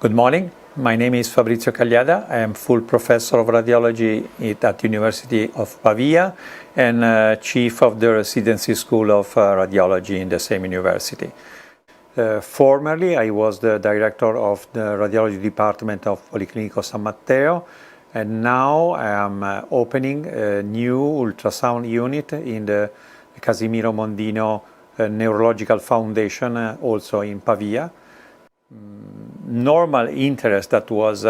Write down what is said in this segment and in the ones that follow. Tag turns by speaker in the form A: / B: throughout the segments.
A: Good morning. My name is Fabrizio Calliada. I am full professor of radiology at University of Pavia and chief of the residency school of radiology in the same university. Formerly, I was the director of the radiology department of Policlinico San Matteo, and now I am opening a new ultrasound unit in the Casimiro Mondino Neurological Foundation, also in Pavia. Normal interest that was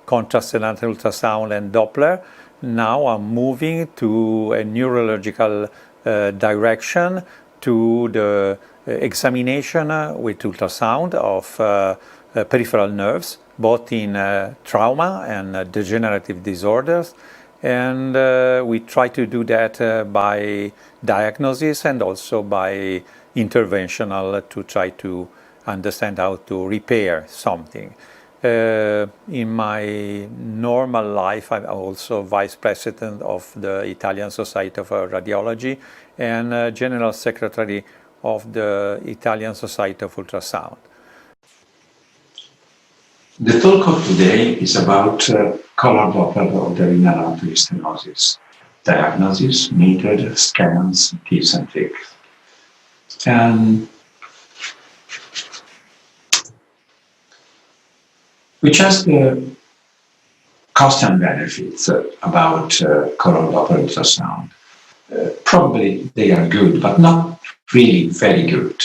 A: contrast enhanced ultrasound and Doppler. Now I'm moving to a neurological direction, to the examination with ultrasound of peripheral nerves, both in trauma and degenerative disorders. And we try to do that by diagnosis and also by interventional to try to understand how to repair something. In my normal life, I'm also vice president of the Italian Society of Radiology and general secretary of the Italian Society of Ultrasound.
B: The talk of today is about color Doppler of the renal artery stenosis, diagnosis, method, scans, tips and tricks. Which has the cost and benefits about color Doppler ultrasound. Probably they are good, but not really very good.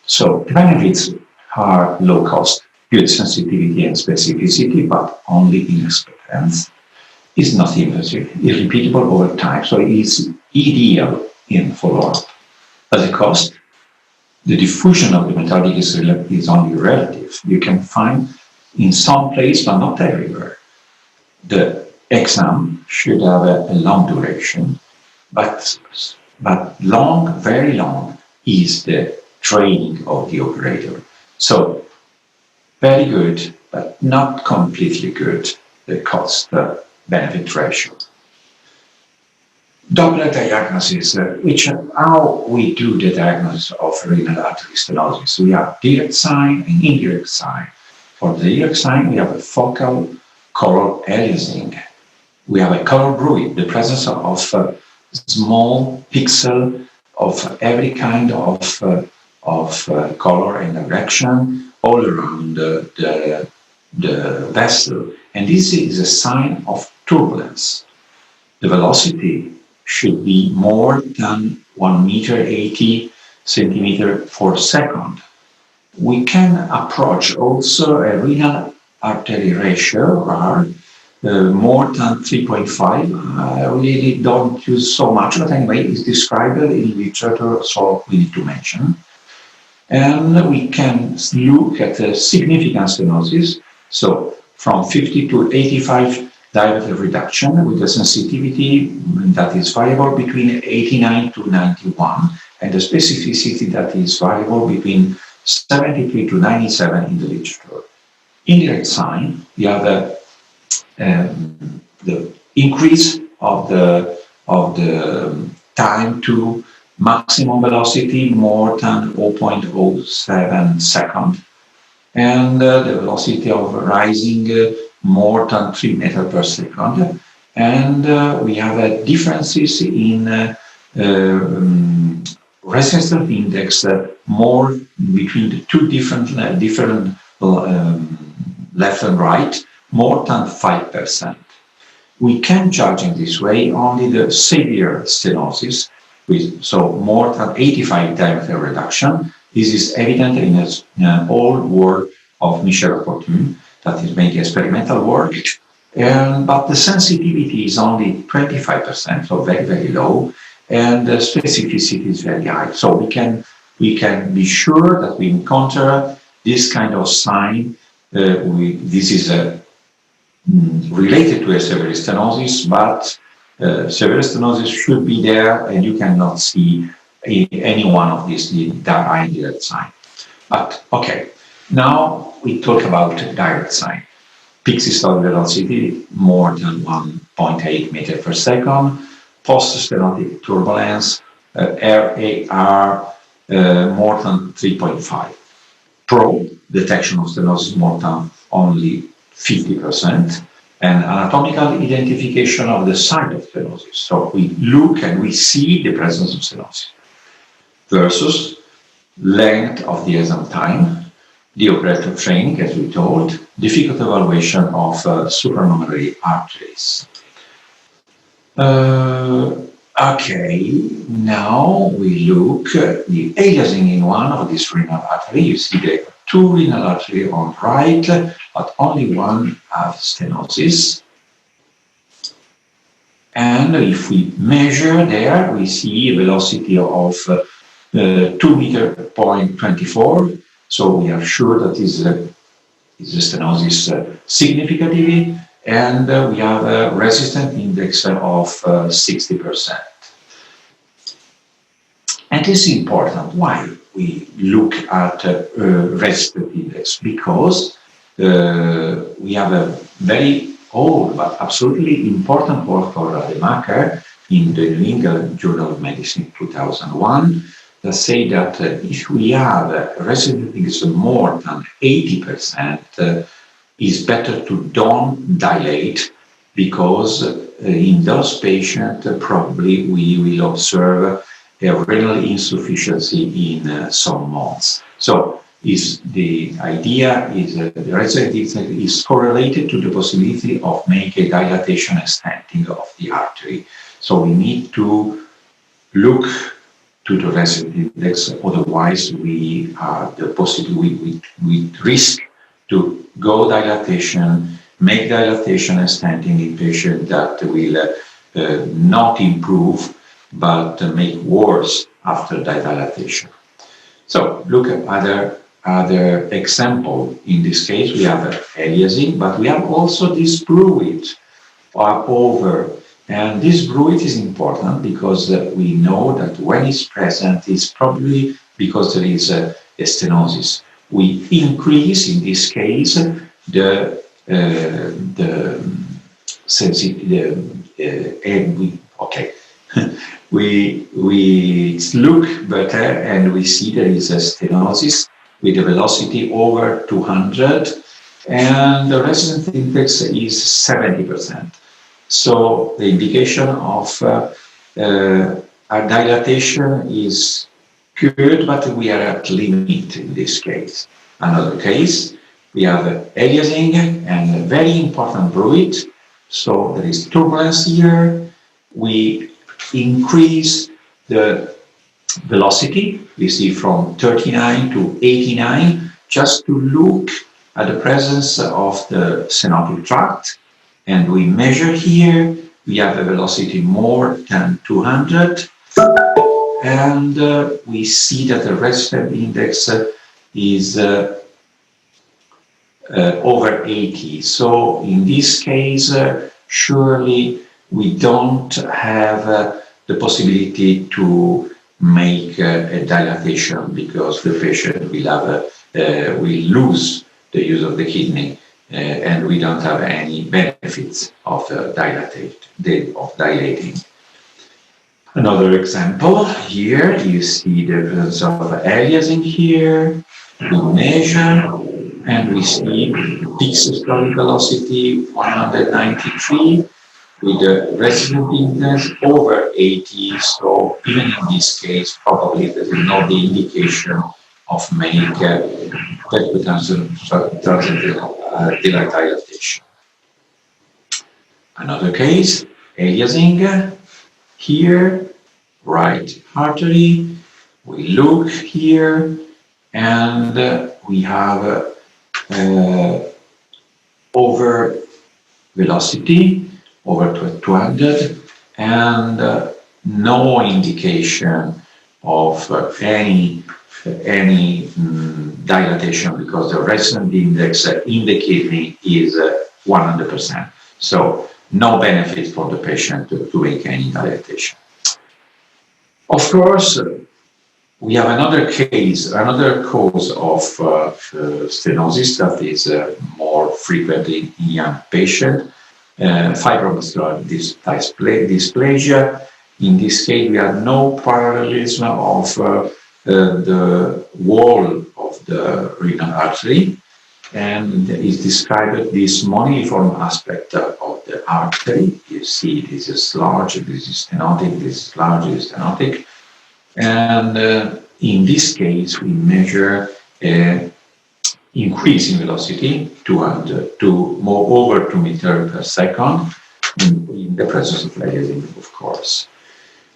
B: So the benefits are low cost, good sensitivity and specificity, but only in experience. It's not invasive, it's repeatable over time, so it's ideal in follow-up. As a cost, the diffusion of the methodic is only relative. You can find in some place, but not everywhere. The exam should have a long duration, but long, very long, is the training of the operator. So, very good, but not completely good, the cost-benefit ratio. Doppler diagnosis, which how we do the diagnosis of renal artery stenosis. We have direct sign and indirect sign. For the direct sign, we have a focal color aliasing. We have a color bruit, the presence of small pixel of every kind of color and direction all around the vessel. And this is a sign of turbulence. The velocity should be more than 1 meter 80 centimeters per second. We can approach also a renal artery ratio, R, more than 3.5. I really don't use so much, but anyway, it's described in literature, so we need to mention. And we can look at the significant stenosis, so from 50 to 85 diameter reduction with a sensitivity that is variable between 89 to 91, and the specificity that is variable between 73 to 97 in the literature. Indirect sign, we have the increase of the time to maximum velocity more than 0.07 second, and the velocity of rising more than 3 meters per second, and we have differences in resistance index more between the two different left and right, more than 5%. We can judge in this way only the severe stenosis, so more than 85 diameter reduction. This is evident in all work of Michel Fortuny, that is making experimental work, but the sensitivity is only 25%, so very, very low, and the specificity is very high. So we can be sure that we encounter this kind of sign. This is related to a severe stenosis, but severe stenosis should be there, and you cannot see any one of these indirect sign. But okay, now we talk about direct sign. Peak systolic velocity more than 1.8 meters per second. Post-stenotic turbulence, RAR more than 3.5. probe detection of stenosis more than only 50%, and anatomical identification of the site of stenosis. So we look and we see the presence of stenosis versus length of the exam time, the operator training, as we told, difficult evaluation of supranumerary arteries. Okay, now we look at the aliasing in one of these renal artery. You see the two renal artery on right, but only one has stenosis. And if we measure there, we see a velocity of 2 meter point 24. So we are sure that is a stenosis significantly, and we have a resistance index of 60%. And this is important. Why we look at resistance index? Because we have a very old but absolutely important work for Rademacher in the New England Journal of Medicine 2001 that say that if we have a resistance index more than 80%, it's better to don't dilate, because in those patients probably we will observe a renal insufficiency in some months. So the idea is the resistance index is correlated to the possibility of making a dilatation and stenting of the artery. So we need to look to the resistance index, otherwise we are we risk to go dilatation, make dilatation and stenting in patients that will not improve but make worse after dilatation. So look at other example. In this case, we have aliasing, but we have also this bruit over. And this bruit is important because we know that when it's present, it's probably because there is a stenosis. We increase, in this case, the sensitivity, and we look better and we see there is a stenosis with a velocity over 200, and the resistance index is 70%. So the indication of a dilatation is good, but we are at limit in this case. Another case, we have aliasing and a very important bruit. So there is turbulence here. We increase the velocity, we see from 39 to 89, just to look at the presence of the synoptic tract. And we measure here, we have a velocity more than 200, and we see that the resistance index is over 80. So in this case, surely we don't have the possibility to make a dilatation, because the patient will have will lose the use of the kidney, and we don't have any benefits of dilating. Another example here, you see the presence of aliasing here. We measure and we see fixed systolic velocity 193 with the resistance index over 80. So even in this case, probably there is not the indication of make dilatation. Another case, aliasing here, right artery. We look here, and we have over velocity over 200, and no indication of any dilatation, because the resistance index in the kidney is 100%. So no benefit for the patient to make any dilatation. Of course, we have another cause of stenosis that is more frequent in young patients, fibromuscular dysplasia. In this case, we have no parallelism of the wall of the renal artery, and is described this moniliform aspect of the artery. You see, this is large, this is stenotic, this is large, this is stenotic. And in this case, we measure a increase in velocity to over 2 meters per second in the presence of liaison, of course.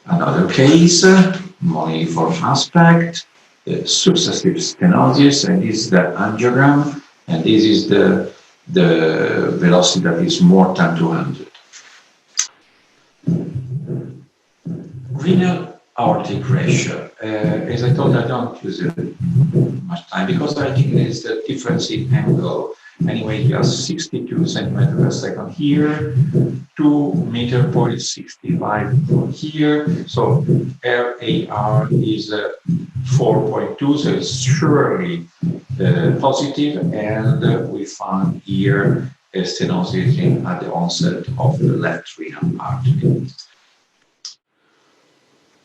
B: Another case, moniliform aspect, successive stenosis, and this is the angiogram, and this is the velocity that is more than 200. Renal aortic ratio. As I told, I don't use it much time because I think there is a difference in angle. Anyway, you have 62 centimeters per second here, 2 meter point 65 here. So RAR is 4.2, so it's surely positive, and we found here a stenosis at the onset of the left renal artery.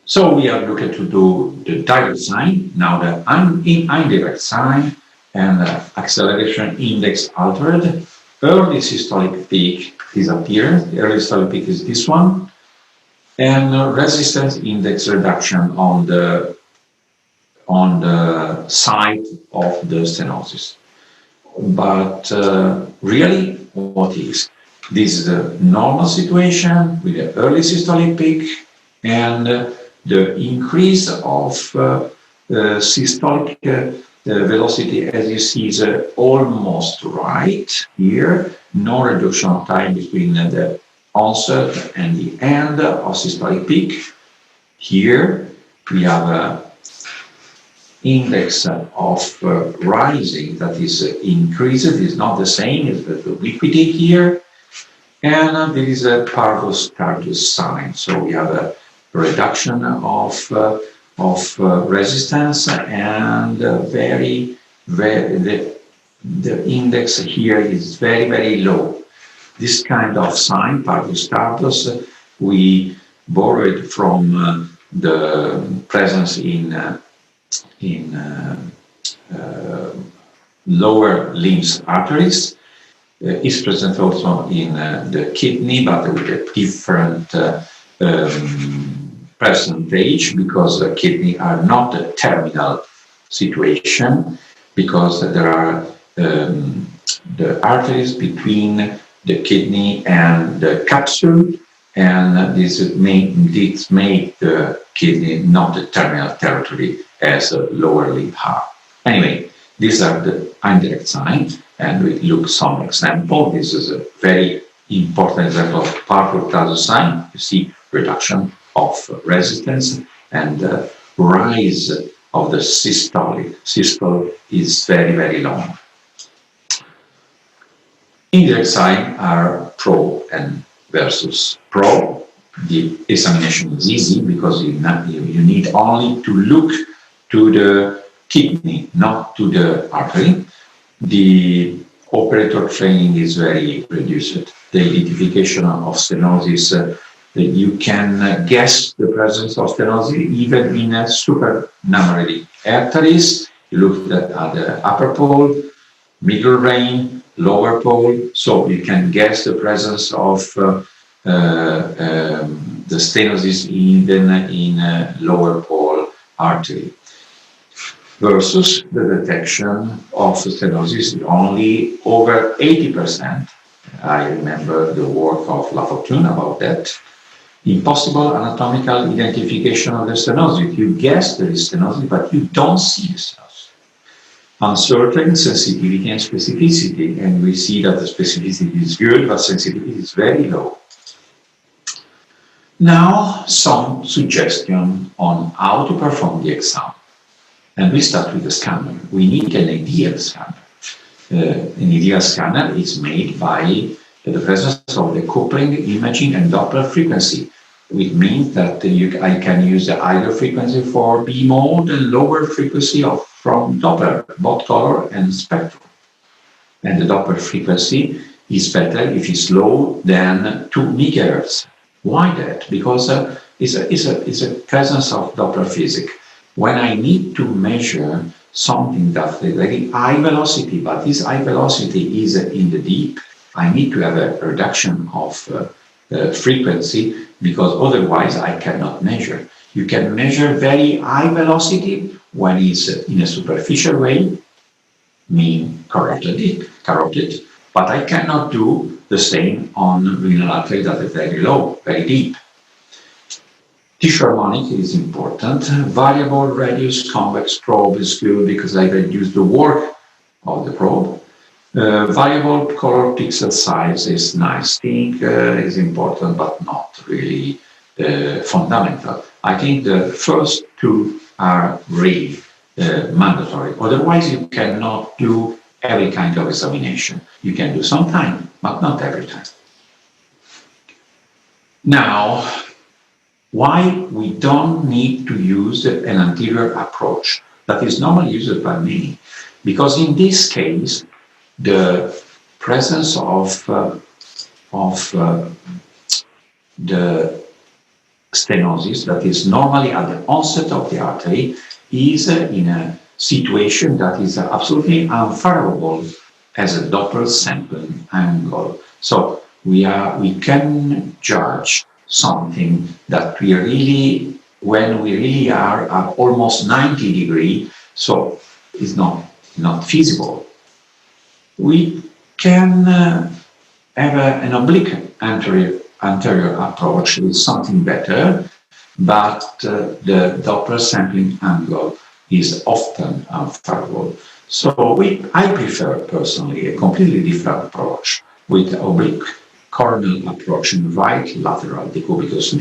B: So we are looking to do the direct sign, now the indirect sign, and acceleration index altered. Early systolic peak disappears. The early systolic peak is this one, and resistance index reduction on the site of the stenosis. But really, what is? This is a normal situation with an early systolic peak, and the increase of systolic velocity, as you see, is almost right here. No reduction of time between the onset and the end of systolic peak. Here we have an index of rising that is increased. It's not the same as the obliquity here. And there is a parvus status sign. So we have a reduction of resistance, and the index here is very, very low. This kind of sign, parvus status, we borrowed from the presence in lower limbs arteries. Is present also in the kidney, but with a different percentage, because the kidney are not a terminal situation, because there are the arteries between the kidney and the capsule, and this make the kidney not a terminal territory as a lower limb heart. Anyway, these are the indirect signs, and we look some example. This is a very important example of parvus sign. You see reduction of resistance and rise of the systolic. Systole is very, very long. Indirect signs are pro and versus. Pro, the examination is easy because you need only to look to the kidney, not to the artery. The operator training is very reduced. The identification of stenosis, you can guess the presence of stenosis even in a supernumeric arteries. You look at the upper pole, middle vein, lower pole, so you can guess the presence of the stenosis even in a lower pole artery. Versus the detection of stenosis only over 80%. I remember the work of Lafortune about that. Impossible anatomical identification of the stenosis. You guess there is stenosis, but you don't see the stenosis. Uncertain sensitivity and specificity, and we see that the specificity is good, but sensitivity is very low. Now, some suggestion on how to perform the exam. And we start with the scanner. We need an ideal scanner. An ideal scanner is made by the presence of the coupling, imaging, and Doppler frequency, which means that I can use the higher frequency for B mode and lower frequency from Doppler, both color and spectral. And the Doppler frequency is better if it's low than 2 megahertz. Why that? Because it's a presence of Doppler physics. When I need to measure something that is very high velocity, but this high velocity is in the deep, I need to have a reduction of frequency, because otherwise I cannot measure. You can measure very high velocity when it's in a superficial way, mean carotid, but I cannot do the same on renal artery that is very low, very deep. Tissue harmonic is important. Variable radius convex probe is good because I reduce the work of the probe. Variable color pixel size is nice thing, is important, but not really fundamental. I think the first two are really mandatory. Otherwise, you cannot do every kind of examination. You can do sometime, but not every time. Now, why we don't need to use an anterior approach that is normally used by many? Because in this case, the presence of the stenosis that is normally at the onset of the artery is in a situation that is absolutely unfavorable as a Doppler sampling angle. So we can judge something that we really, when we really are at almost 90 degrees, so it's not feasible. We can have an oblique anterior approach with something better, but the Doppler sampling angle is often unfavorable. So I prefer personally a completely different approach with oblique coronal approach in right lateral decúbitus in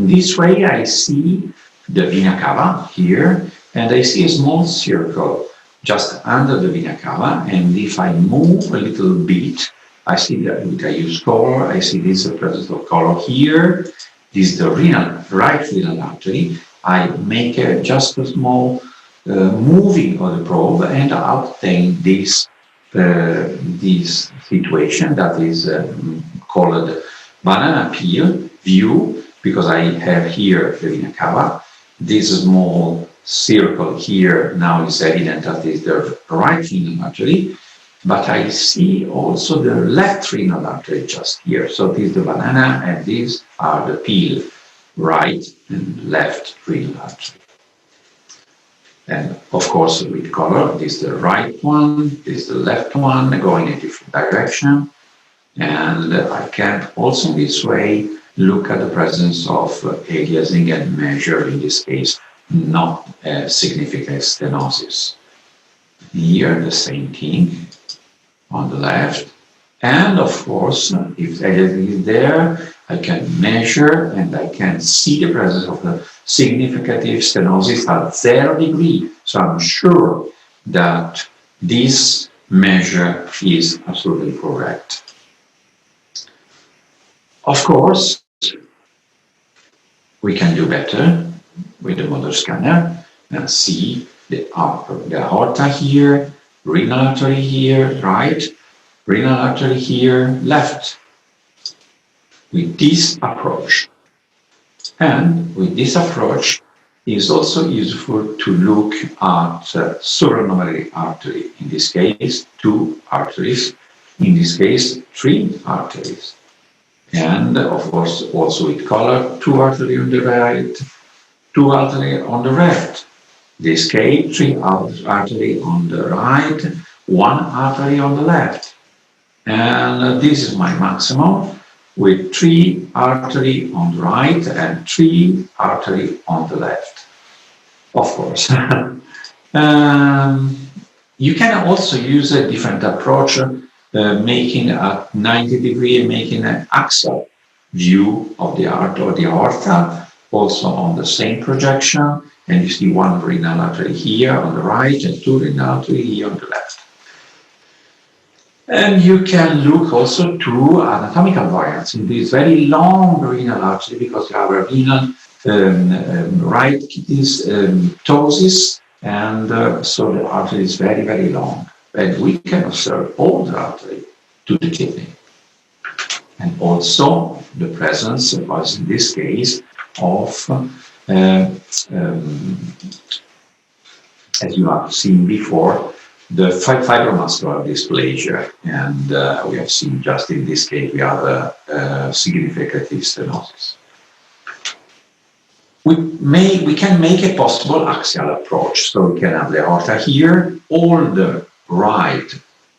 B: this way I see the vena cava here, and I see a small circle just under the vena cava, and if I move a little bit, I see that I use color, I see this presence of color here. This is the right renal artery. I make just a small moving of the probe and obtain this situation that is called banana peel view, because I have here the vena cava. This small circle here now is evident that is the right renal artery, but I see also the left renal artery just here. So this is the banana, and these are the peel, right and left renal artery. And of course, with color, this is the right one, this is the left one, going in a different direction. And I can also in this way look at the presence of aliasing and measure, in this case, not a significant stenosis. Here, the same thing on the left. And of course, if aliasing is there, I can measure and I can see the presence of the significant stenosis at 0 degree. So I'm sure that this measure is absolutely correct. Of course, we can do better with the motor scanner and see the aorta here, renal artery here, right, renal artery here, left, with this approach. And with this approach, it is also useful to look at supranumerary artery. In this case, 2 arteries. In this case, 3 arteries. And of course, also with color, 2 arteries on the right, 2 arteries on the left. This case, 3 arteries on the right, 1 artery on the left. And this is my maximum, with 3 arteries on the right and 3 arteries on the left. Of course. You can also use a different approach, making a 90 degree, making an axial view of the aorta, also on the same projection. And you see 1 renal artery here on the right and 2 renal arteries here on the left. And you can look also to anatomical variants in this very long renal artery, because you have a renal right kidney's ptosis, and so the artery is very, very long. And we can observe all the artery to the kidney. And also the presence, as in this case, of as you have seen before, the fibromuscular dysplasia, and we have seen just in this case we have a significant stenosis. We can make a possible axial approach, so we can have the aorta here, all the right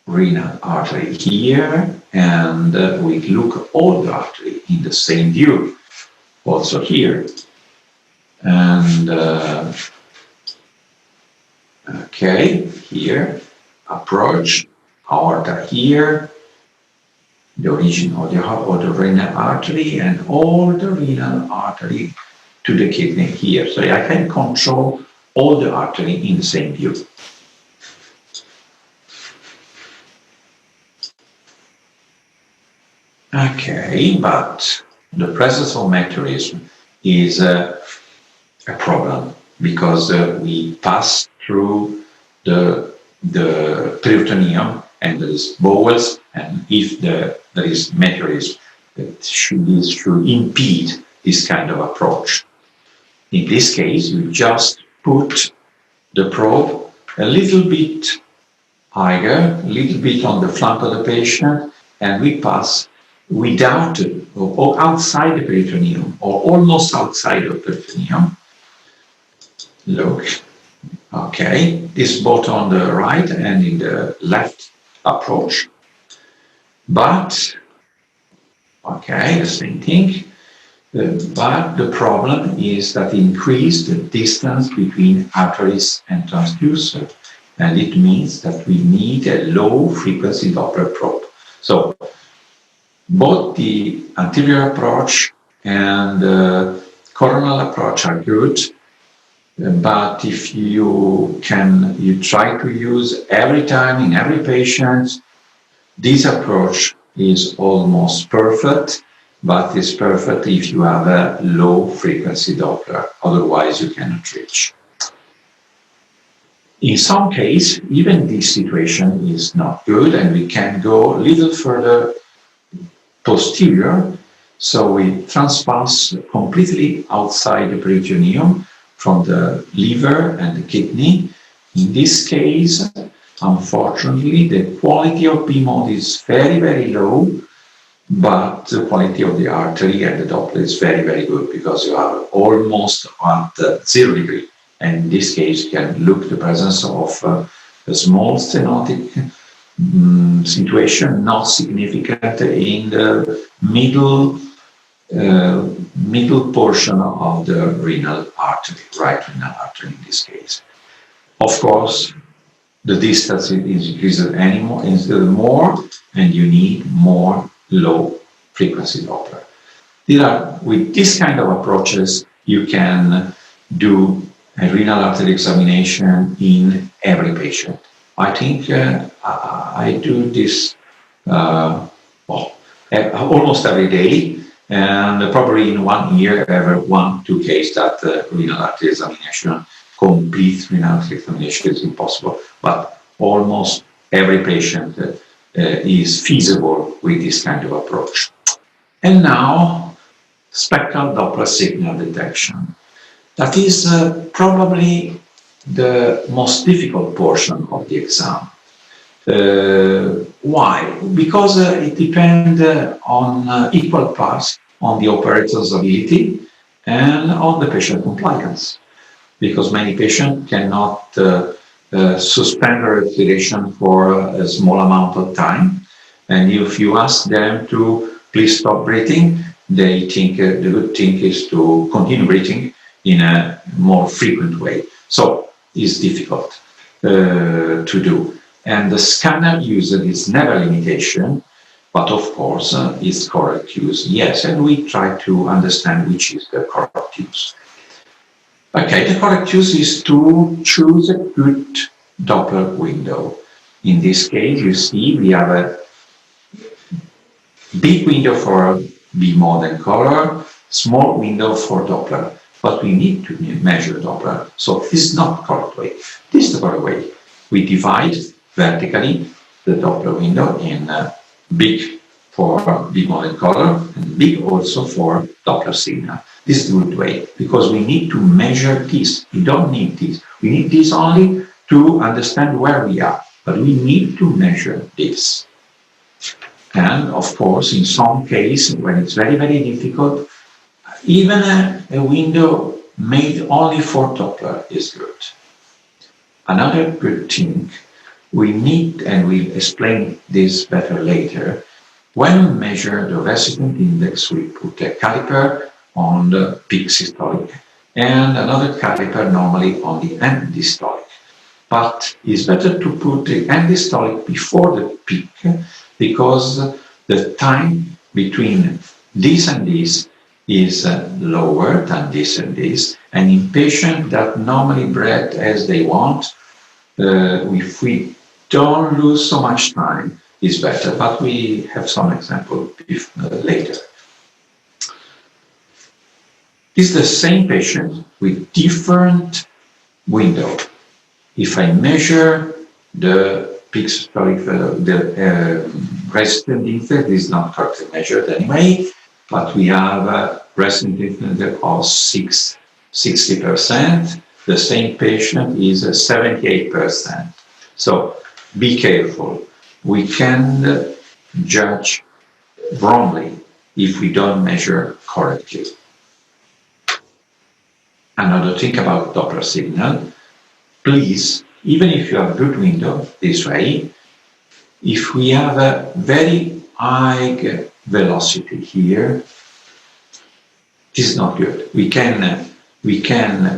B: renal artery here, and we look all the artery in the same view, also here. And okay, here, approach, aorta here, the origin of the renal artery, and all the renal artery to the kidney here. So I can control all the artery in the same view. Okay, but the presence of meteorism is a problem because we pass through the peritoneum and there is bowels, and if there is meteorism, that should impede this kind of approach. In this case, you just put the probe a little bit higher, a little bit on the flank of the patient, and we pass without or outside the peritoneum or almost outside of the peritoneum. Look, okay, this both on the right and in the left approach. But, okay, the same thing. But the problem is that increase the distance between arteries and transducer, and it means that we need a low frequency Doppler probe. So both the anterior approach and the coronal approach are good, but if you try to use every time in every patient, this approach is almost perfect, but it's perfect if you have a low frequency Doppler, otherwise you cannot reach. In some case, even this situation is not good, and we can go a little further posterior, so we transpass completely outside the peritoneum from the liver and the kidney. In this case, unfortunately, the quality of B-mode is very, very low, but the quality of the artery and the Doppler is very, very good because you are almost at 0 degree. And in this case, you can look the presence of a small stenotic situation, not significant in the middle portion of the renal artery, right renal artery in this case. Of course, the distance is increased more, and you need more low frequency Doppler. With this kind of approaches, you can do a renal artery examination in every patient. I think I do this almost every day, and probably in 1 year, ever 1-2 cases that renal artery examination, complete renal artery examination is impossible, but almost every patient is feasible with this kind of approach. And now, spectral Doppler signal detection. That is probably the most difficult portion of the exam. Why? Because it depends on equal parts on the operator's ability and on the patient compliance. Because many patients cannot suspend their respiration for a small amount of time. And if you ask them to please stop breathing, they think the good thing is to continue breathing in a more frequent way. So it's difficult to do. And the scanner used is never a limitation, but of course is correct use, yes. And we try to understand which is the correct use. Okay, the correct use is to choose a good Doppler window. In this case, you see we have a big window for B-mode and color, small window for Doppler, but we need to measure Doppler. So this is not the correct way. This is the correct way. We divide vertically the Doppler window in big for B-mode and color and big also for Doppler signal. This is the good way because we need to measure this. We don't need this. We need this only to understand where we are. But we need to measure this. And of course, in some cases, when it's very, very difficult, even a window made only for Doppler is good. Another good thing we need, and we'll explain this better later, when we measure the resident index, we put a caliper on the peak systolic and another caliper normally on the end systolic. But it's better to put the end systolic before the peak because the time between this and this is lower than this and this. And in patients that normally breathe as they want, if we don't lose so much time, it's better. But we have some example later. It's the same patient with different window. If I measure the peak systolic, the resident index is not correctly measured anyway, but we have a resident index of 60%. The same patient is 78%. So be careful. We can judge wrongly if we don't measure correctly. Another thing about Doppler signal, please, even if you have a good window this way, if we have a very high velocity here, this is not good. We can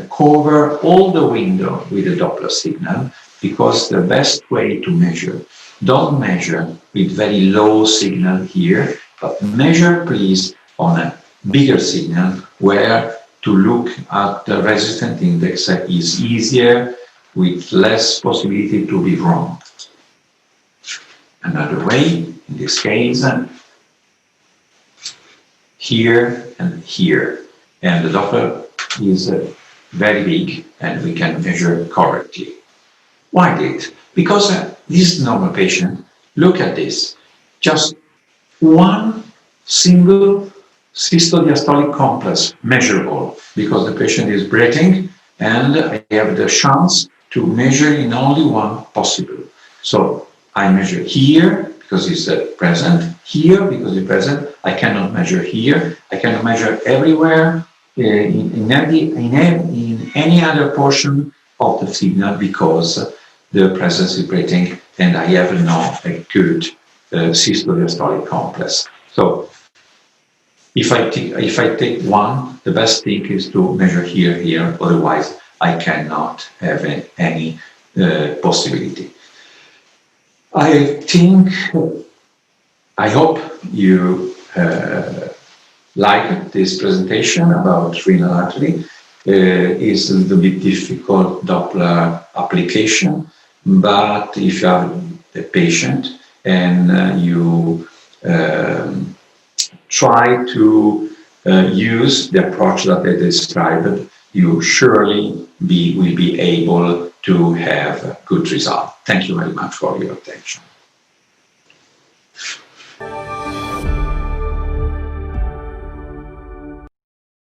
B: cover all the window with a Doppler signal because the best way to measure, don't measure with very low signal here, but measure please on a bigger signal where to look at the resistant index is easier with less possibility to be wrong. Another way, in this case, here and here. And the Doppler is very big and we can measure correctly. Why did? Because this normal patient, look at this, just one single systole-diastolic complex measurable because the patient is breathing and I have the chance to measure in only one possible. So I measure here because it's present, here because it's present. I cannot measure here. I cannot measure everywhere in any other portion of the signal because the presence is breathing and I have not a good systole-diastolic complex. So if I take one, the best thing is to measure here, otherwise I cannot have any possibility. I hope you like this presentation about renal artery. It's a little bit difficult Doppler application, but if you have a patient and you try to use the approach that I described, you surely will be able to have a good result. Thank you very much for your attention.